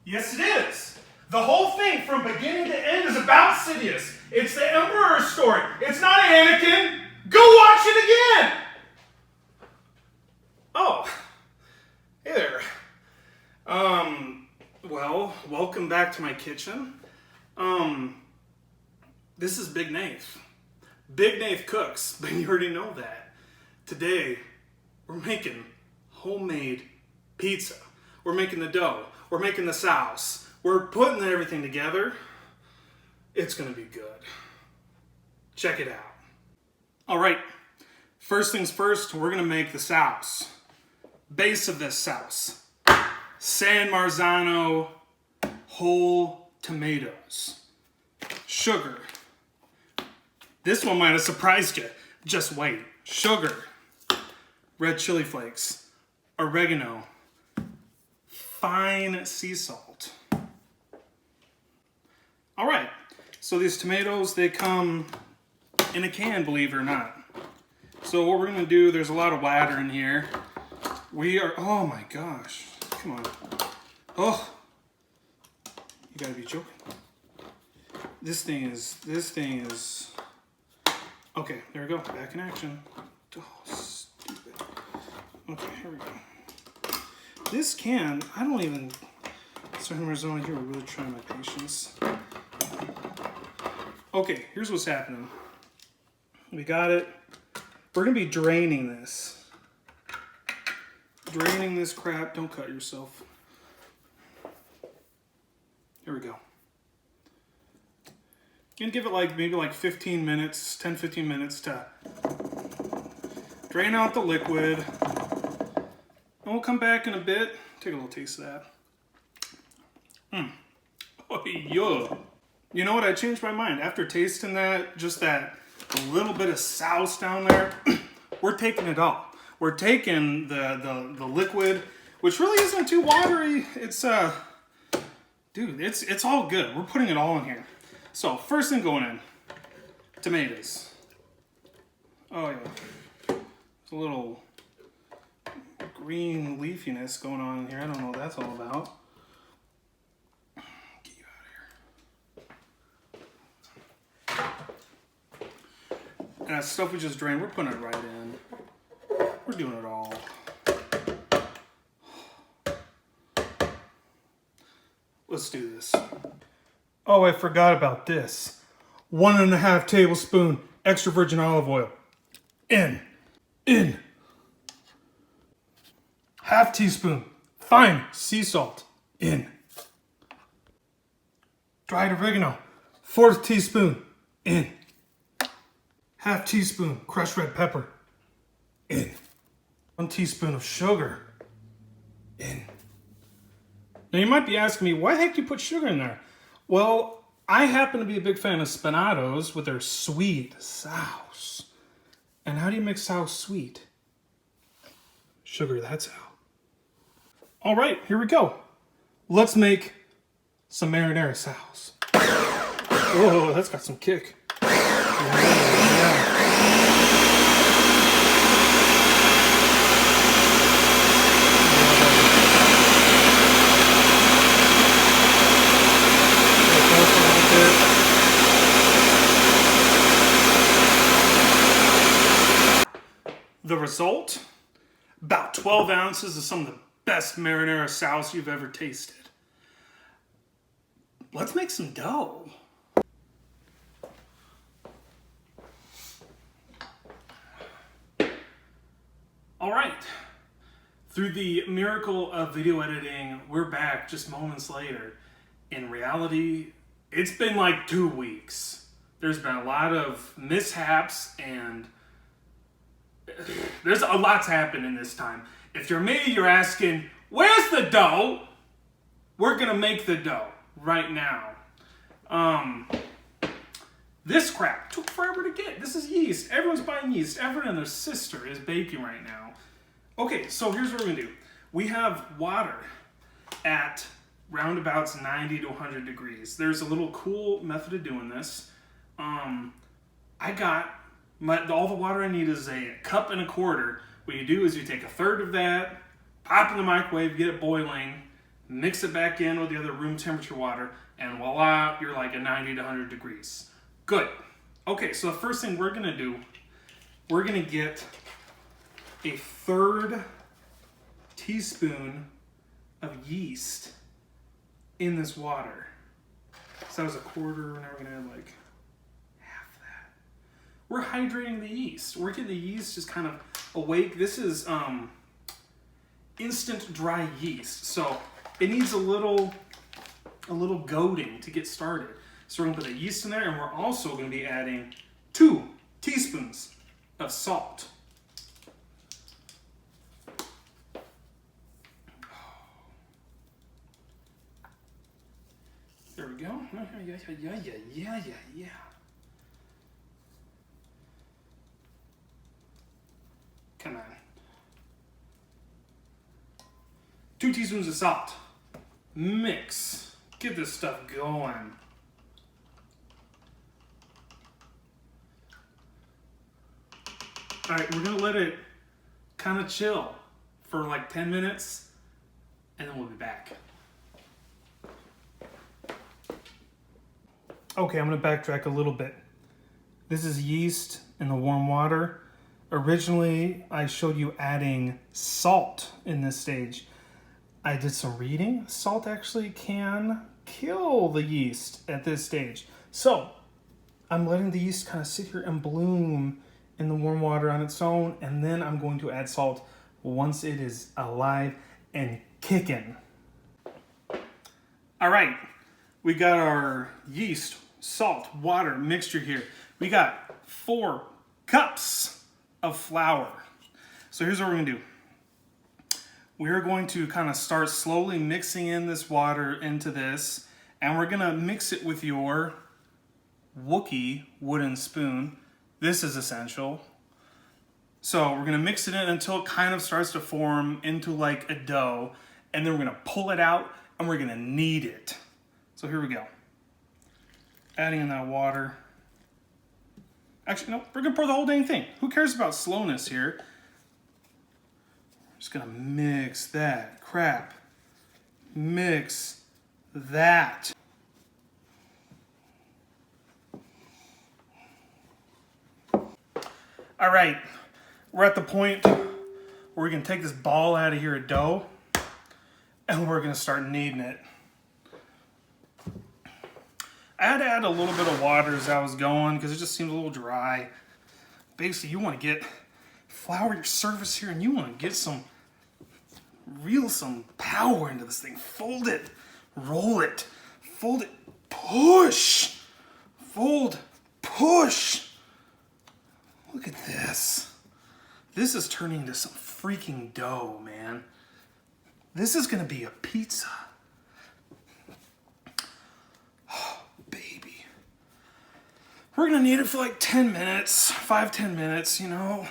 Yes, it is. The whole thing from beginning to end is about Sidious. It's the Emperor's story. It's not Anakin. Go watch it again. Oh, hey there. Well, welcome back to my kitchen. This is Big Nath. Big Nath cooks, but you already know that. Today, we're making homemade pizza. We're making the dough. We're making the sauce. We're putting everything together. It's gonna be good. Check it out. All right, first things first, we're gonna make the sauce. Base of this sauce, San Marzano whole tomatoes, sugar. This one might have surprised you. Just wait. Sugar, red chili flakes, oregano, fine sea salt. All right, so these tomatoes, they come in a can, believe it or not. So what we're gonna do, there's a lot of water in here. Oh my gosh, come on. Oh, you gotta be joking. This thing is, okay, there we go, back in action. Oh, stupid. Okay, here we go. This can, I don't even, San Marzano here, we're really trying my patience. Okay, here's what's happening. We got it. We're gonna be draining this. Draining this crap. Don't cut yourself. Here we go. Gonna give it maybe 15 minutes, 10-15 minutes to drain out the liquid. And we'll come back in a bit. Take a little taste of that. Oh, yeah. You know what? I changed my mind. After tasting that, just that little bit of sauce down there, we're taking it all. We're taking the liquid, which really isn't too watery. It's dude, it's all good. We're putting it all in here. So first thing going in, tomatoes. Oh yeah, there's a little green leafiness going on in here. I don't know what that's all about. Get you out of here. And that stuff we just drained, we're putting it right in. We're doing it all. Let's do this. Oh, I forgot about this. 1.5 tablespoon extra virgin olive oil. In. Half teaspoon fine sea salt. In. Dried oregano. 1/4 teaspoon. In. Half teaspoon crushed red pepper. In. 1 teaspoon of sugar. In. Now you might be asking me, why the heck do you put sugar in there? Well, I happen to be a big fan of Spinatos with their sweet sauce. And how do you make sauce sweet? Sugar, that's how. All right, here we go. Let's make some marinara sauce. Oh, that's got some kick. Yeah. The result, about 12 ounces of some of the best marinara sauce you've ever tasted. Let's make some dough. All right, through the miracle of video editing, we're back just moments later. In reality, it's been like 2 weeks. There's been a lot of mishaps and there's a lot's happened in this time. If you're me, you're asking, where's the dough? We're gonna make the dough right now. This crap took forever to get. This is yeast. Everyone's buying yeast. Everyone and their sister is baking right now. Okay, so here's what we're gonna do. We have water at roundabouts 90 to 100 degrees. There's a little cool method of doing this. I got all the water I need is a 1.25 cups. What you do is you take 1/3 of that, pop in the microwave, get it boiling, mix it back in with the other room temperature water, and voila, you're like at 90 to 100 degrees. Good. Okay, so the first thing we're gonna do, we're gonna get a 1/3 teaspoon of yeast in this water. So that was a 1/4, now we're gonna add like half that. We're hydrating the yeast. We're getting the yeast just kind of awake. This is instant dry yeast, so it needs a little goading to get started. So we're gonna put the yeast in there, and we're also gonna be adding 2 teaspoons of salt. There we go. Yeah. Come on. 2 teaspoons of salt. Mix. Get this stuff going. All right, we're gonna let it kind of chill for like 10 minutes, and then we'll be back. Okay, I'm gonna backtrack a little bit. This is yeast in the warm water. Originally, I showed you adding salt in this stage. I did some reading. Salt actually can kill the yeast at this stage. So, I'm letting the yeast kind of sit here and bloom in the warm water on its own, and then I'm going to add salt once it is alive and kicking. All right, we got our yeast, salt, water mixture here. We got 4 cups of flour. So here's what we're gonna do. We're going to kind of start slowly mixing in this water into this, and we're gonna mix it with your Wookiee wooden spoon. This is essential. So we're gonna mix it in until it kind of starts to form into like a dough, and then we're gonna pull it out and we're gonna knead it. So here we go. Adding in that water. Actually, no, we're gonna pour the whole dang thing. Who cares about slowness here? Just gonna mix that crap. Mix that. All right, we're at the point where we're gonna take this ball out of here of dough, and we're gonna start kneading it. I had to add a little bit of water as I was going because it just seemed a little dry. Basically, you want to flour your surface here, and you want to get some power into this thing. Fold it, roll it, fold it, push, fold, push. Look at this. This is turning into some freaking dough, man. This is gonna be a pizza. Oh, baby. We're gonna knead it for like 10 minutes, 5-10 minutes, you know.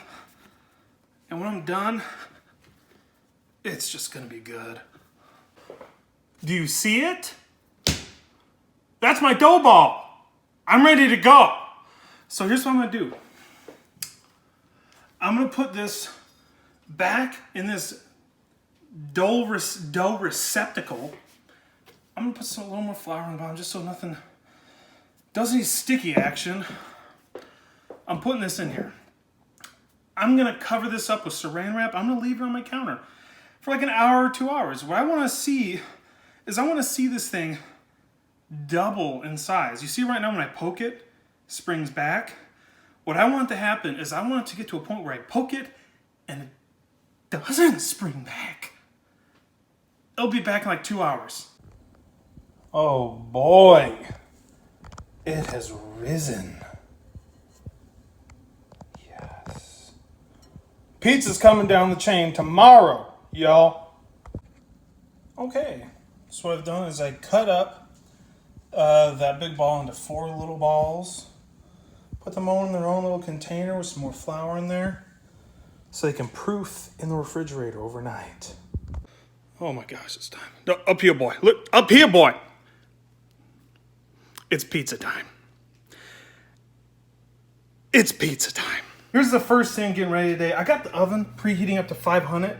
And when I'm done, it's just gonna be good. Do you see it? That's my dough ball. I'm ready to go. So here's what I'm gonna do. I'm gonna put this back in this dough receptacle. I'm gonna put a little more flour on the bottom just so nothing does any sticky action. I'm putting this in here. I'm gonna cover this up with saran wrap. I'm gonna leave it on my counter for like an hour or 2 hours. What I wanna see is I wanna see this thing double in size. You see right now when I poke it, springs back. What I want to happen is I want it to get to a point where I poke it and it doesn't spring back. It'll be back in like 2 hours. Oh boy, it has risen. Yes. Pizza's coming down the chain tomorrow, y'all. Okay, so what I've done is I cut up that big ball into 4 little balls. Put them all in their own little container with some more flour in there so they can proof in the refrigerator overnight. Oh my gosh, it's time. No, up here, boy. Look, up here, boy. It's pizza time. It's pizza time. Here's the first thing getting ready today. I got the oven preheating up to 500.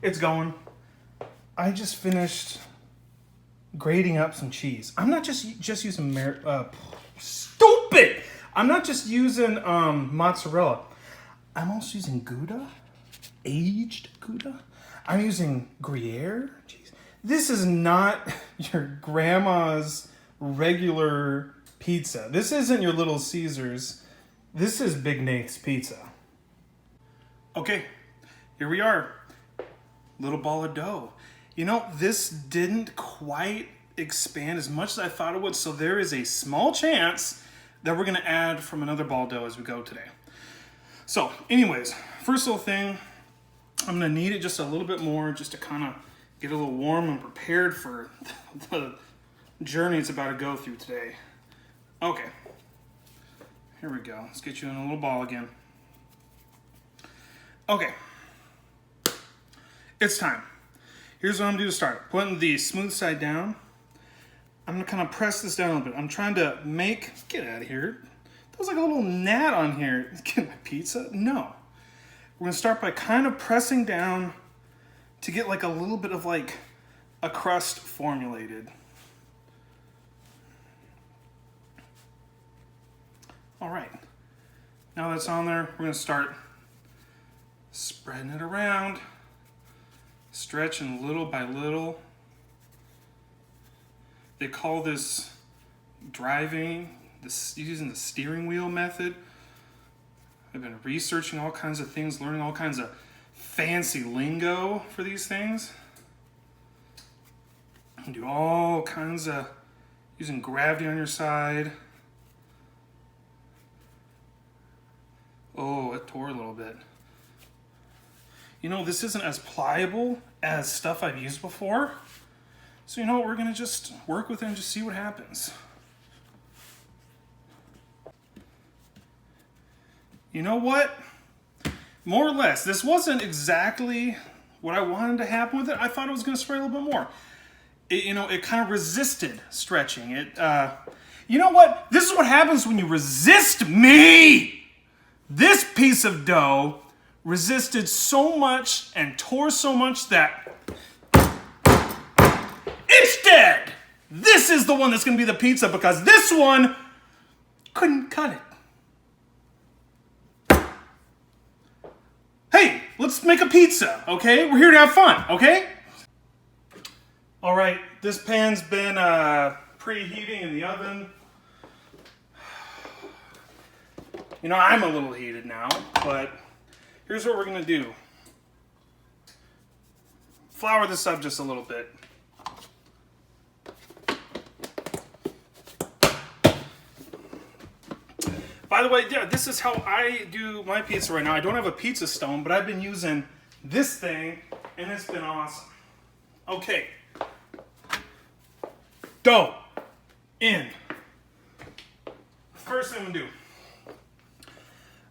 It's going. I just finished grating up some cheese. I'm not just using stupid. I'm not just using mozzarella. I'm also using Gouda, aged Gouda. I'm using Gruyere cheese. This is not your grandma's regular pizza. This isn't your Little Caesars. This is Big Nath's pizza. Okay, here we are. Little ball of dough. You know, this didn't quite expand as much as I thought it would, so there is a small chance that we're gonna add from another ball of dough as we go today. So, anyways, first little thing, I'm gonna knead it just a little bit more just to kind of get a little warm and prepared for the journey it's about to go through today. Okay, here we go. Let's get you in a little ball again. Okay, it's time. Here's what I'm gonna do to start. Putting the smooth side down. I'm gonna kind of press this down a little bit. I'm trying to get out of here. There's like a little gnat on here. Get my pizza? No. We're gonna start by kind of pressing down to get like a little bit of like a crust formulated. All right. Now that's on there, we're gonna start spreading it around, stretching little by little. They call this driving, using the steering wheel method. I've been researching all kinds of things, learning all kinds of fancy lingo for these things. You can do all kinds of using gravity on your side. Oh, it tore a little bit. You know, this isn't as pliable as stuff I've used before. So you know what, we're gonna just work with it and just see what happens. You know what? More or less, this wasn't exactly what I wanted to happen with it. I thought it was gonna spray a little bit more. It kind of resisted stretching. You know what? This is what happens when you resist me! This piece of dough resisted so much and tore so much that it's dead. This is the one that's going to be the pizza because this one couldn't cut it. Hey, let's make a pizza, okay? We're here to have fun, okay? All right, this pan's been preheating in the oven. You know, I'm a little heated now, but here's what we're gonna do. Flour this up just a little bit. By the way, yeah, this is how I do my pizza right now. I don't have a pizza stone, but I've been using this thing, and it's been awesome. Okay. Dough in. First thing I'm gonna do.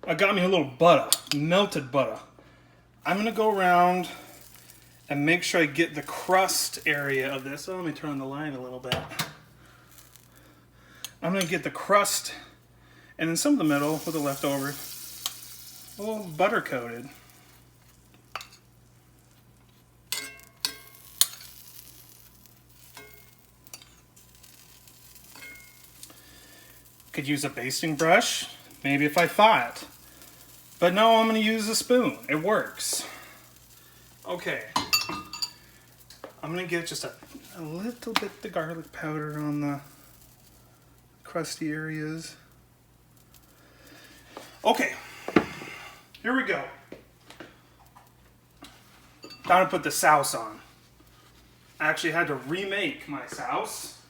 I got me a little butter, melted butter. I'm gonna go around and make sure I get the crust area of this. Oh, let me turn on the light a little bit. I'm gonna get the crust and then some of the middle with the leftover, a little butter coated. Could use a basting brush, maybe if I thought. But no, I'm going to use a spoon. It works. Okay. I'm going to get just a little bit of the garlic powder on the crusty areas. Okay. Here we go. Time to put the sauce on. I actually had to remake my sauce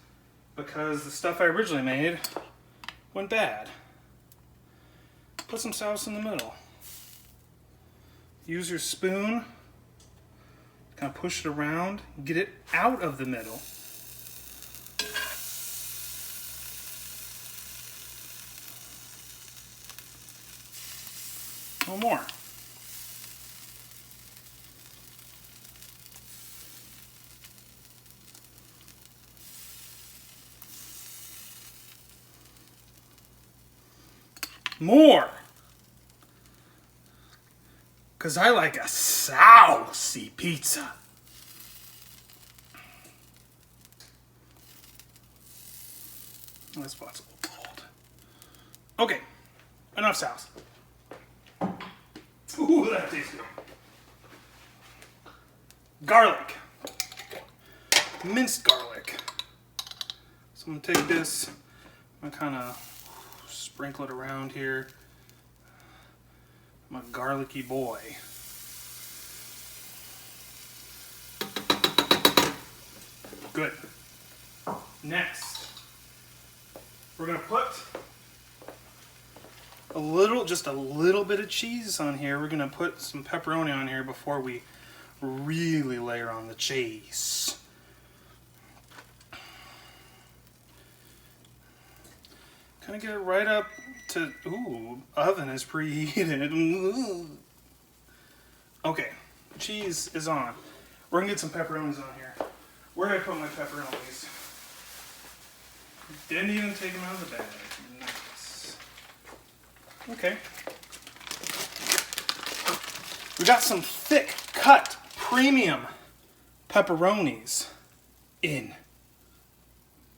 because the stuff I originally made went bad. Put some sauce in the middle. Use your spoon, kind of push it around, get it out of the middle. No more. More. Because I like a saucy pizza. This spot's a little cold. Okay, enough sauce. Ooh, that tastes good. Garlic. Minced garlic. So I'm gonna take this, I'm gonna kind of sprinkle it around here. I'm a garlicky boy. Good. Next, we're gonna put just a little bit of cheese on here. We're gonna put some pepperoni on here before we really layer on the cheese. Kind of get it right up to, ooh, oven is preheated. Okay, cheese is on. We're gonna get some pepperonis on here. Where did I put my pepperonis? Didn't even take them out of the bag. Nice. Okay. We got some thick cut premium pepperonis in.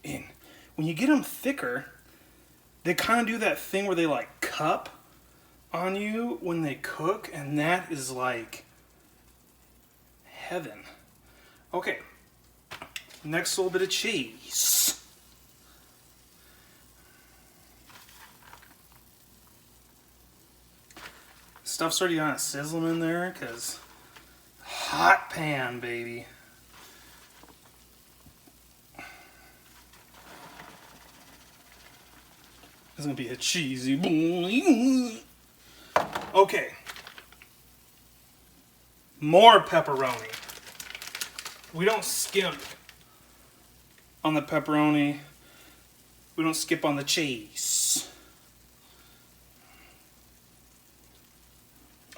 When you get them thicker, they kind of do that thing where they like cup on you when they cook, and that is like heaven. Okay, next little bit of cheese. Stuff's already kind of sizzling in there because hot pan, baby. It's gonna be a cheesy boy. Okay. More pepperoni. We don't skimp on the pepperoni. We don't skip on the cheese.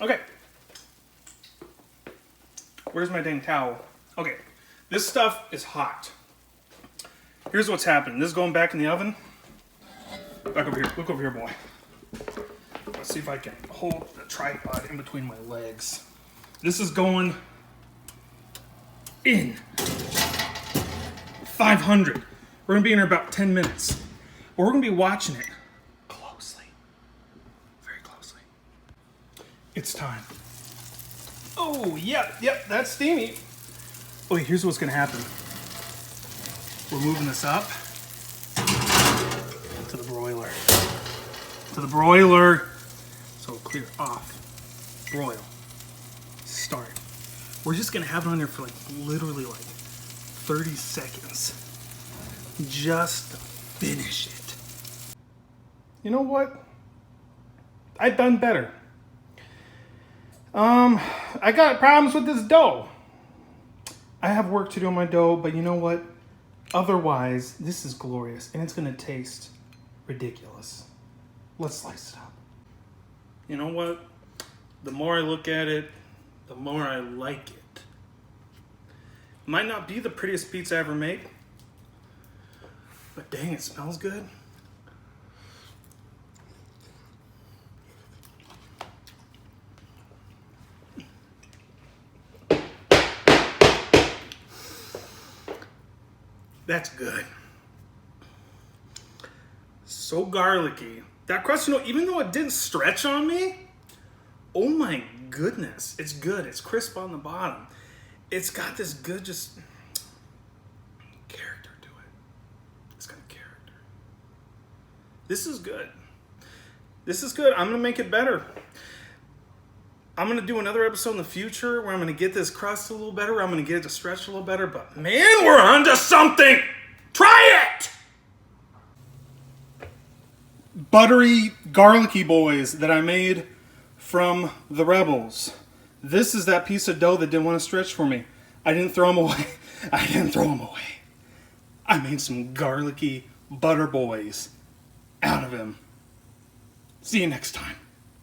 Okay. Where's my dang towel? Okay. This stuff is hot. Here's what's happening. This is going back in the oven. Back over here. Look over here, boy. Let's see if I can hold the tripod in between my legs. This is going in 500. We're going to be in here about 10 minutes. We're going to be watching it closely. Very closely. It's time. Oh, yep, that's steamy. Oh, here's what's going to happen. We're moving this up to the broiler. To the broiler. So clear off. Broil. Start. We're just gonna have it on there for like literally like 30 seconds. Just finish it. You know what? I've done better. I got problems with this dough. I have work to do on my dough, but you know what? Otherwise, this is glorious, and it's gonna taste ridiculous. Let's slice it up. You know what? The more I look at it, the more I like it. Might not be the prettiest pizza I ever made, but dang, it smells good. That's good. So garlicky. That crust, you know, even though it didn't stretch on me, oh my goodness, it's good. It's crisp on the bottom. It's got this good just character to it. It's got character. This is good. This is good. I'm gonna make it better. I'm gonna do another episode in the future where I'm gonna get this crust a little better. I'm gonna get it to stretch a little better, but man, we're onto something. Try it! Buttery, garlicky boys that I made from the Rebels. This is that piece of dough that didn't want to stretch for me. I didn't throw them away. I made some garlicky butter boys out of him. See you next time.